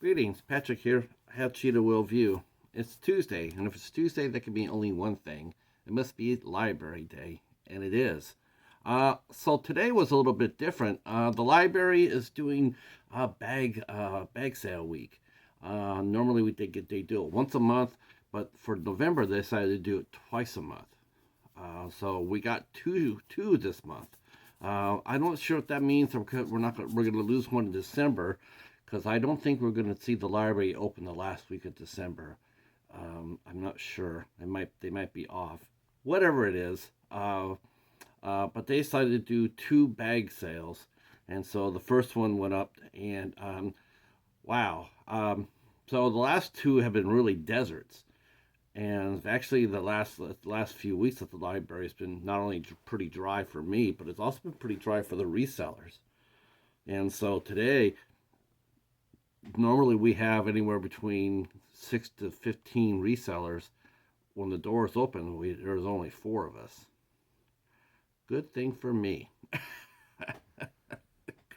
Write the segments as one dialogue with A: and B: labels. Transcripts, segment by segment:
A: Greetings, Patrick here. Have Cheetah Will View. It's Tuesday, and if it's Tuesday, that can be only one thing. It must be Library Day, and it is. So today was a little bit different. The library is doing a bag sale week. Normally they do it once a month, but for November they decided to do it twice a month. So we got two this month. I'm not sure what that means. We're going to lose one in December because I don't think we're going to see the library open the last week of December. I'm not sure. They might be off. Whatever it is. But they decided to do two bag sales, and so the first one went up, and wow. So the last two have been really deserts. And actually, the last few weeks at the library has been not only pretty dry for me, but it's also been pretty dry for the resellers. And so today, normally we have anywhere between 6 to 15 resellers. When the doors open, there's only four of us. Good thing for me.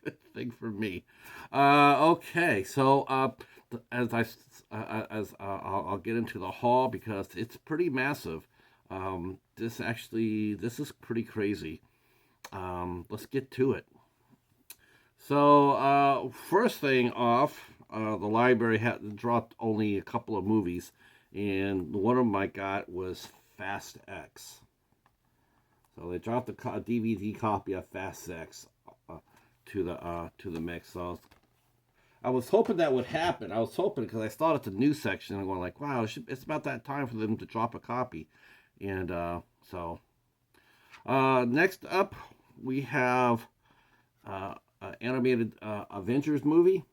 A: Good thing for me. Okay, so I'll get into the haul because it's pretty massive. This is pretty crazy. Let's get to it. So first thing off, the library had dropped only a couple of movies, and one of them I got was Fast X. So they dropped a DVD copy of Fast X to the mix. So I was hoping that would happen. I was hoping because I started the news section and going like, wow, it's about that time for them to drop a copy. And next up we have an animated Avengers movie.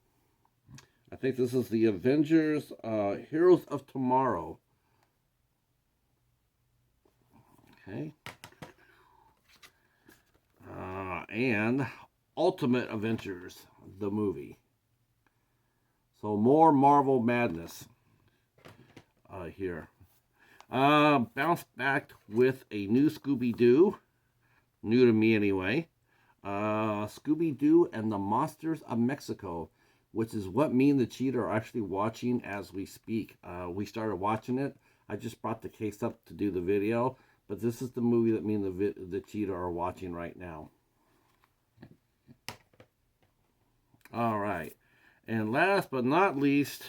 A: I think this is the Avengers Heroes of Tomorrow. Okay. And Ultimate Avengers, the movie. So more Marvel madness here. Bounced back with a new Scooby-Doo. New to me anyway. Scooby-Doo and the Monsters of Mexico, which is what me and the Cheetah are actually watching as we speak. We started watching it. I just brought the case up to do the video, but this is the movie that me and the Cheetah are watching right now. All right. And last but not least,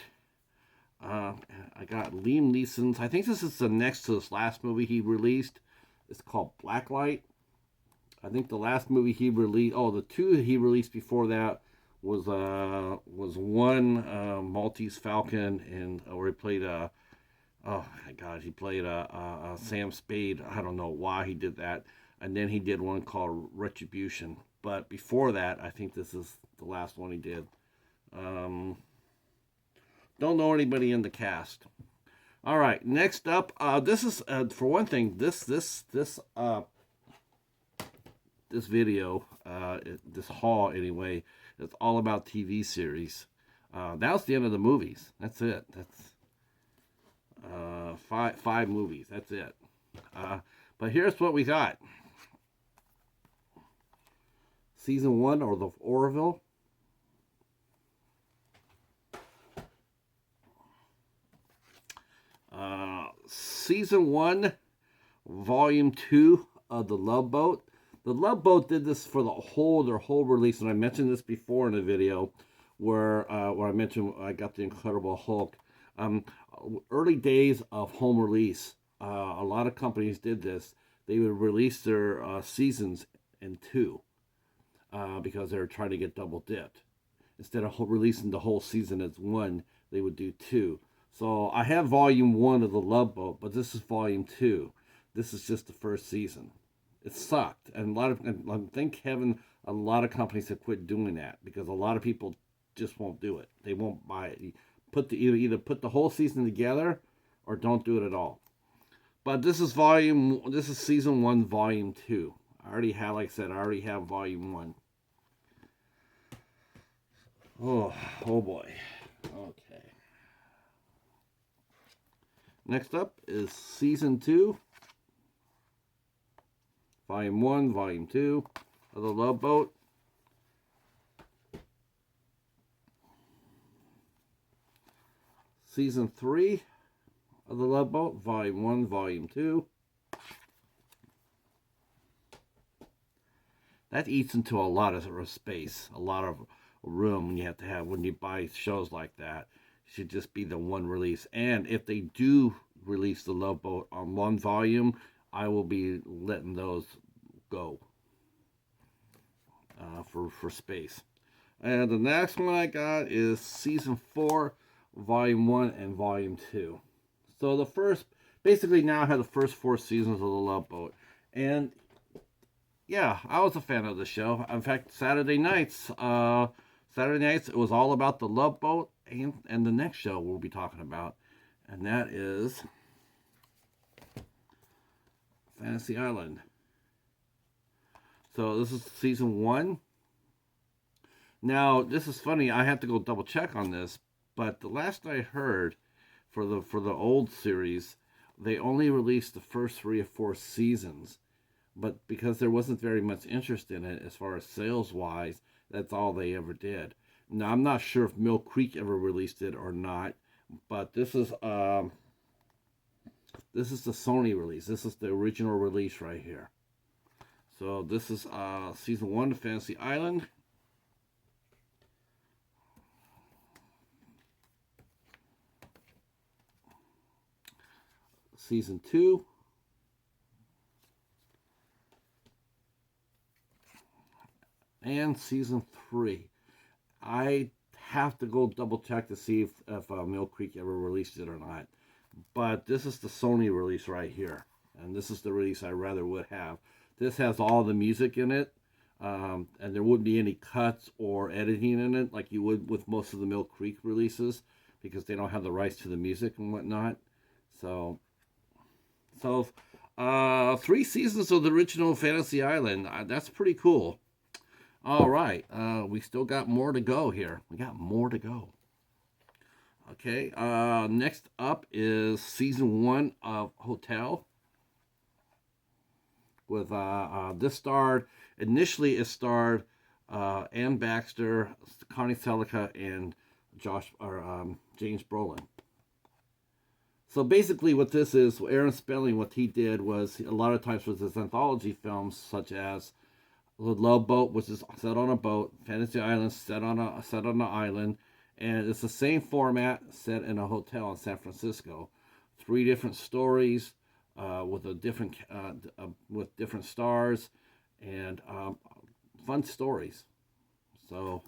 A: I got Liam Neeson's. I think this is the next to this last movie he released. It's called Blacklight. I think the last movie he released, the two he released before that was one Maltese Falcon, and where he played oh my God, he played Sam Spade. I don't know why he did that. And then he did one called Retribution. But before that, I think this is the last one he did. Don't know anybody in the cast. All right, next up, this is for one thing. This video, this haul anyway, is all about TV series. That's the end of the movies. That's it. That's five movies. That's it. But here's what we got. Season 1 or the Orville. Season 1, Volume 2 of The Love Boat. The Love Boat did this for their whole release, and I mentioned this before in a video where I mentioned I got the Incredible Hulk. Early days of home release, a lot of companies did this. They would release their seasons in two because they were trying to get double dipped. Instead of releasing the whole season as one, they would do two. So I have Volume 1 of The Love Boat, but this is Volume 2. This is just the first season. It sucked, and I think a lot of companies have quit doing that because a lot of people just won't do it. They won't buy it. Either put the whole season together or don't do it at all. But this is Season 1, Volume 2. I already have Volume 1. Oh boy. Okay. Next up is Season 2, Volume 1, Volume 2 of The Love Boat. Season 3 of The Love Boat, Volume 1, Volume 2. That eats into a lot of space, a lot of room you have to have when you buy shows like that. It should just be the one release. And if they do release The Love Boat on one volume, I will be letting those go for space. And the next one I got is Season 4, Volume 1 and Volume 2. So the first, basically now I have the first 4 seasons of The Love Boat. And yeah, I was a fan of the show. In fact, Saturday nights, it was all about The Love Boat and the next show we'll be talking about. And that is Fantasy Island. So this is Season 1. Now, this is funny. I have to go double check on this, but the last I heard for the old series, they only released the first 3 or 4 seasons. But because there wasn't very much interest in it as far as sales wise, that's all they ever did. Now, I'm not sure if Mill Creek ever released it or not, but this is the Sony release. This is the original release right here. So this is Season 1 of Fantasy Island. Season 2. And Season 3. I have to go double check to see if Mill Creek ever released it or not. But this is the Sony release right here. And this is the release I rather would have. This has all the music in it. And there wouldn't be any cuts or editing in it like you would with most of the Mill Creek releases, because they don't have the rights to the music and whatnot. So 3 seasons of the original Fantasy Island. That's pretty cool. All right. We still got more to go here. We got more to go. Okay. Next up is Season 1 of Hotel. With this starred, initially it starred Ann Baxter, Connie Selica, and James Brolin. So basically what this is, Aaron Spelling, what he did was, a lot of times with his anthology films, such as The Love Boat, which is set on a boat, Fantasy Island, set on an island, and it's the same format set in a hotel in San Francisco. 3 different stories with different stars and fun stories. So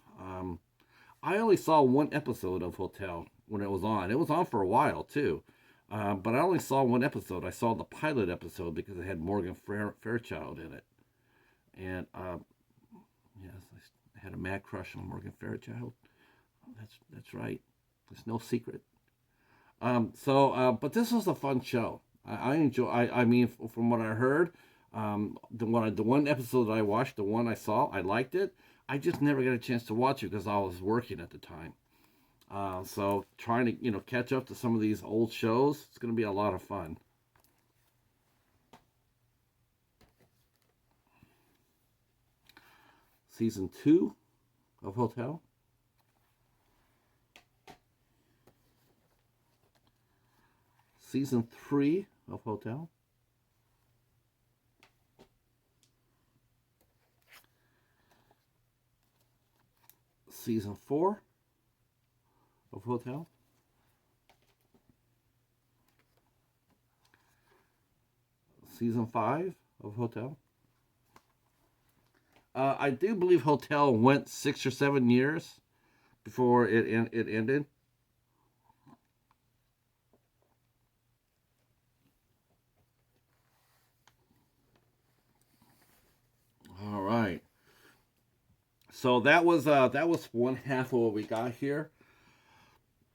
A: I only saw 1 episode of Hotel when it was on. It was on for a while too. But I only saw 1 episode. I saw the pilot episode because it had Morgan Fairchild in it. And, yes, I had a mad crush on Morgan Fairchild. That's right. It's no secret. But this was a fun show. I enjoy. I mean, from what I heard, the 1 episode that I watched, the one I saw, I liked it. I just never got a chance to watch it because I was working at the time. So trying to catch up to some of these old shows, it's going to be a lot of fun. Season 2 of Hotel. Season 3 of Hotel. Season 4 of Hotel. Season 5 of Hotel. I do believe Hotel went 6 or 7 years before it ended. All right. So that was 1 half of what we got here.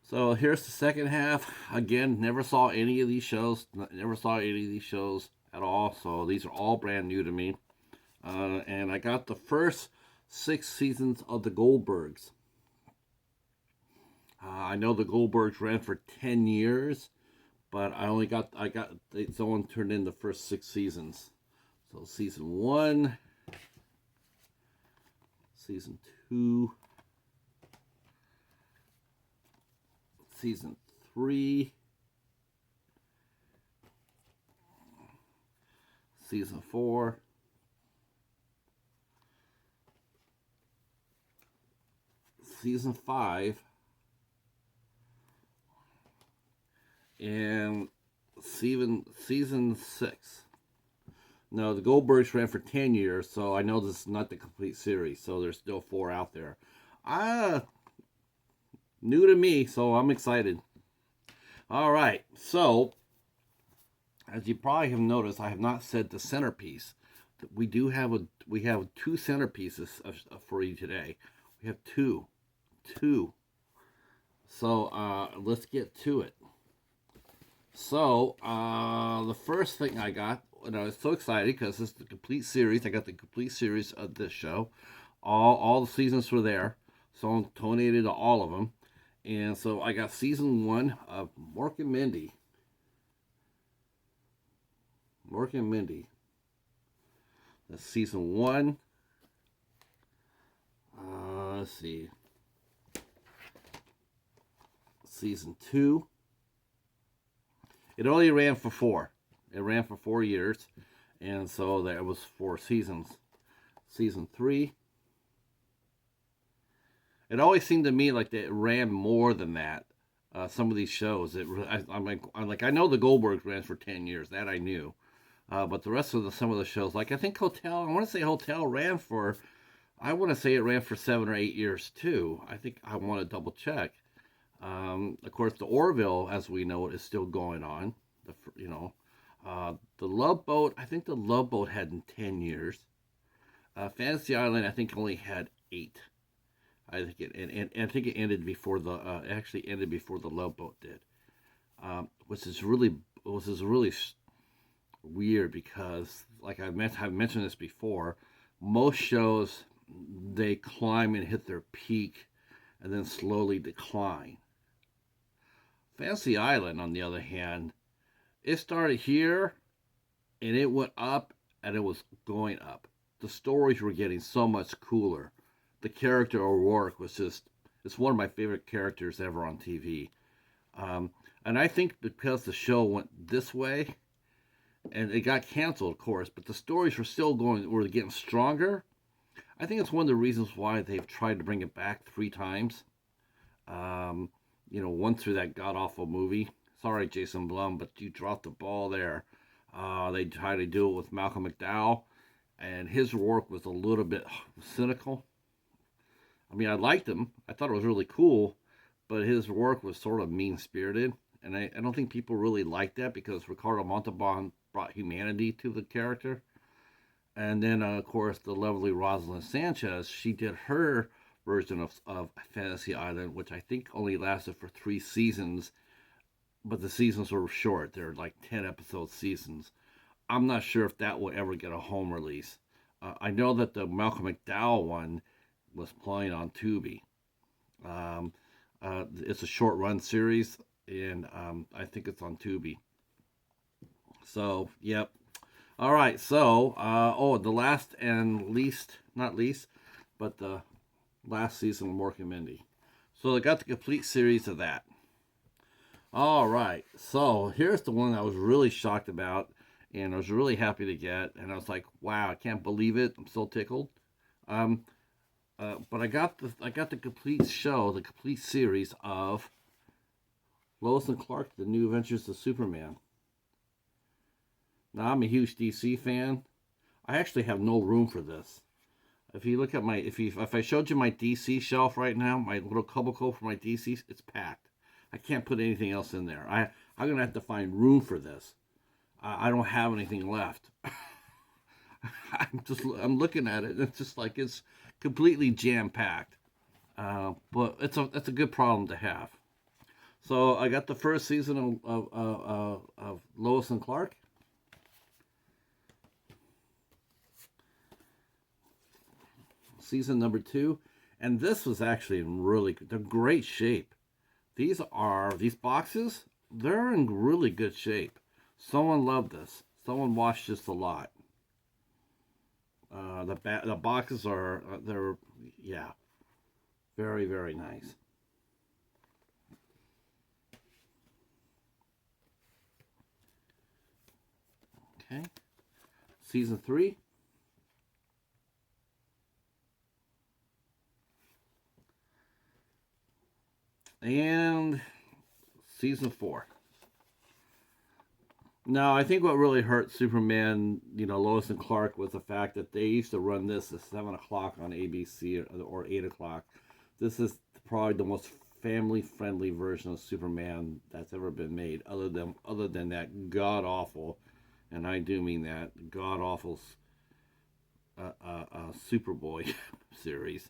A: So here's the second half. Again, never saw any of these shows. Never saw any of these shows at all. So these are all brand new to me. And I got the first 6 seasons of the Goldbergs. I know the Goldbergs ran for 10 years, but someone turned in the first 6 seasons. So season 1, season 2, season 3, season 4, season 5, and season 6. No, the Goldbergs ran for 10 years, so I know this is not the complete series, so there's still 4 out there. New to me, so I'm excited. All right, so as you probably have noticed, I have not said the centerpiece. We have 2 centerpieces for you today. We have two. So let's get to it. So the first thing I got, and I was so excited because this is the complete series. I got the complete series of this show. All the seasons were there, so I'm donated to all of them. And so I got season 1 of Mork and Mindy. Mork and Mindy. That's season 1. Let's see. Season 2. It only ran for 4. It ran for 4 years. And so that was 4 seasons. Season 3. It always seemed to me like it ran more than that. Some of these shows, I'm like, I know the Goldbergs ran for 10 years. That I knew. But the rest of some of the shows, like I think Hotel, I want to say Hotel ran for, I want to say it ran for 7 or 8 years too. I think I want to double check. Of course, the Orville, as we know it, is still going on. The Love Boat, I think the Love Boat had 10 years. Fantasy Island, I think only had 8. I think it ended before actually ended before the Love Boat did, which is really weird because, like I've mentioned this before, most shows they climb and hit their peak, and then slowly decline. Fantasy Island, on the other hand, it started here, and it went up, and it was going up. The stories were getting so much cooler. The character O'Rourke was it's one of my favorite characters ever on TV. And I think because the show went this way, and it got canceled, of course, but the stories were getting stronger. I think it's one of the reasons why they've tried to bring it back 3 times. One through that god-awful movie. Sorry, Jason Blum, but you dropped the ball there. They tried to do it with Malcolm McDowell, and his work was a little bit cynical. I mean, I liked him. I thought it was really cool, but his work was sort of mean-spirited, and I don't think people really liked that because Ricardo Montalban brought humanity to the character. And then, of course, the lovely Rosalind Sanchez, she did her version of Fantasy Island, which I think only lasted for 3 seasons, but the seasons were short. They're like 10-episode seasons. I'm not sure if that will ever get a home release. I know that the Malcolm McDowell one was playing on Tubi. It's a short-run series, and I think it's on Tubi. So, yep. All right, so, the last and not least, but the last season of Mork and Mindy. So I got the complete series of that. All right, so here's the one I was really shocked about, and I was really happy to get, and I was like, wow, I can't believe it. I'm so tickled. But I got the complete show, the complete series of Lois and Clark, The New Adventures of Superman. Now, I'm a huge DC fan. I actually have no room for this. If you look at if I showed you my DC shelf right now, my little cubbyhole for my DC, it's packed. I can't put anything else in there. I'm gonna have to find room for this. I don't have anything left. I'm looking at it. It's just like it's completely jam packed. But it's a good problem to have. So I got the first season of Lois and Clark. Season number 2, and this was actually in they're great shape. These boxes, they're in really good shape. Someone loved this. Someone watched this a lot. The boxes they're very, very nice. Okay. Season 3. And season 4. Now, I think what really hurt Superman, Lois and Clark, was the fact that they used to run this at 7 o'clock on ABC or 8 o'clock. This is probably the most family-friendly version of Superman that's ever been made, other than that god-awful, and I do mean that, god-awful Superboy series.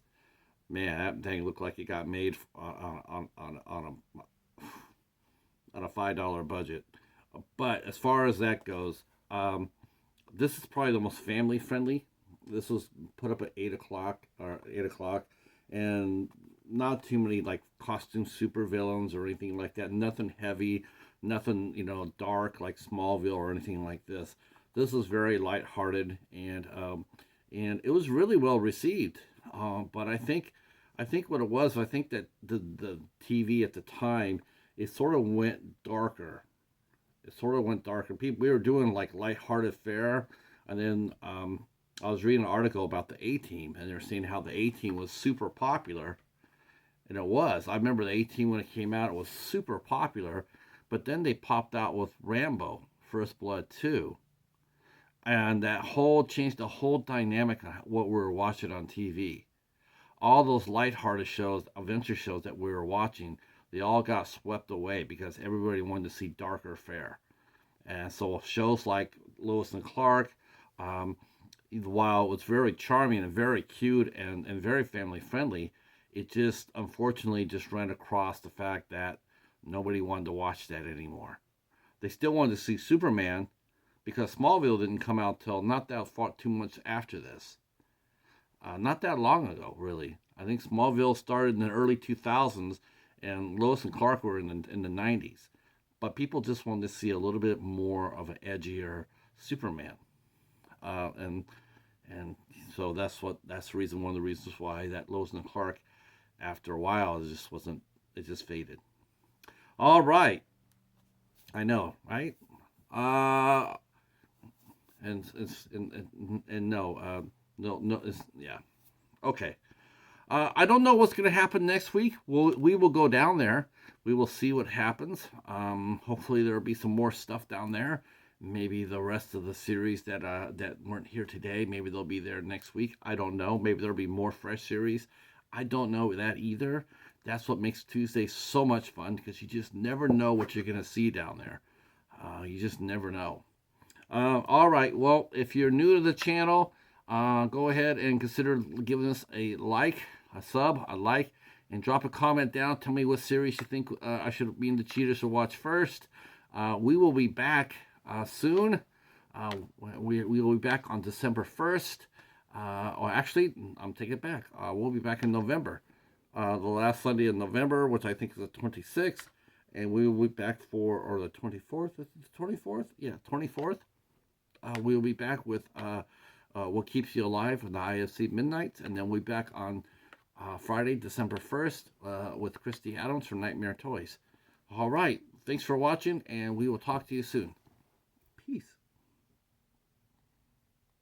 A: Man, that thing looked like it got made on a $5 budget. But as far as that goes, this is probably the most family friendly. This was put up at 8 o'clock, and not too many like costume supervillains or anything like that. Nothing heavy, nothing dark like Smallville or anything like this. This was very lighthearted, and it was really well received. But I think what it was, I think that the TV at the time, it sort of went darker. People, we were doing like lighthearted fare, and then I was reading an article about the A Team, and they're saying how the A Team was super popular, and it was. I remember the A Team when it came out; it was super popular, but then they popped out with Rambo: First Blood 2, and that whole changed the whole dynamic of what we were watching on TV. All those lighthearted shows, adventure shows that we were watching, they all got swept away because everybody wanted to see darker fare. And so shows like Lois and Clark, um, while it was very charming and very cute and very family friendly, it just unfortunately just ran across the fact that nobody wanted to watch that anymore. They still wanted to see Superman because Smallville didn't come out till not that far too much after this. Not that long ago, really. I think Smallville started in the early 2000s, and Lois and Clark were in the 90s. But people just wanted to see a little bit more of an edgier Superman, and so that's the reason, one of the reasons why that Lois and Clark, after a while, it just wasn't. It just faded. All right, I know, right? Uh, and no, no, yeah, okay. I don't know what's going to happen next week. We will go down there. We will see what happens. Hopefully there will be some more stuff down there. Maybe the rest of the series that weren't here today, maybe they'll be there next week. I don't know. Maybe there'll be more fresh series. I don't know that either. That's what makes Tuesday so much fun, because you just never know what you're going to see down there. You just never know. All right. Well, if you're new to the channel, go ahead and consider giving us a like, a sub, a like, and drop a comment down. Tell me what series you think I should be in the cheaters to watch first. We will be back soon. We will be back on December 1st. Or actually, I'm taking it back. We'll be back in November. The last Sunday in November, which I think is the 26th. And we will be back or the 24th. Is it the 24th? Yeah, 24th. We will be back with What Keeps You Alive on the IFC Midnights. And then we'll be back on Friday, December 1st with Christy Adams from Nightmare Toys. All right. Thanks for watching, and we will talk to you soon. Peace.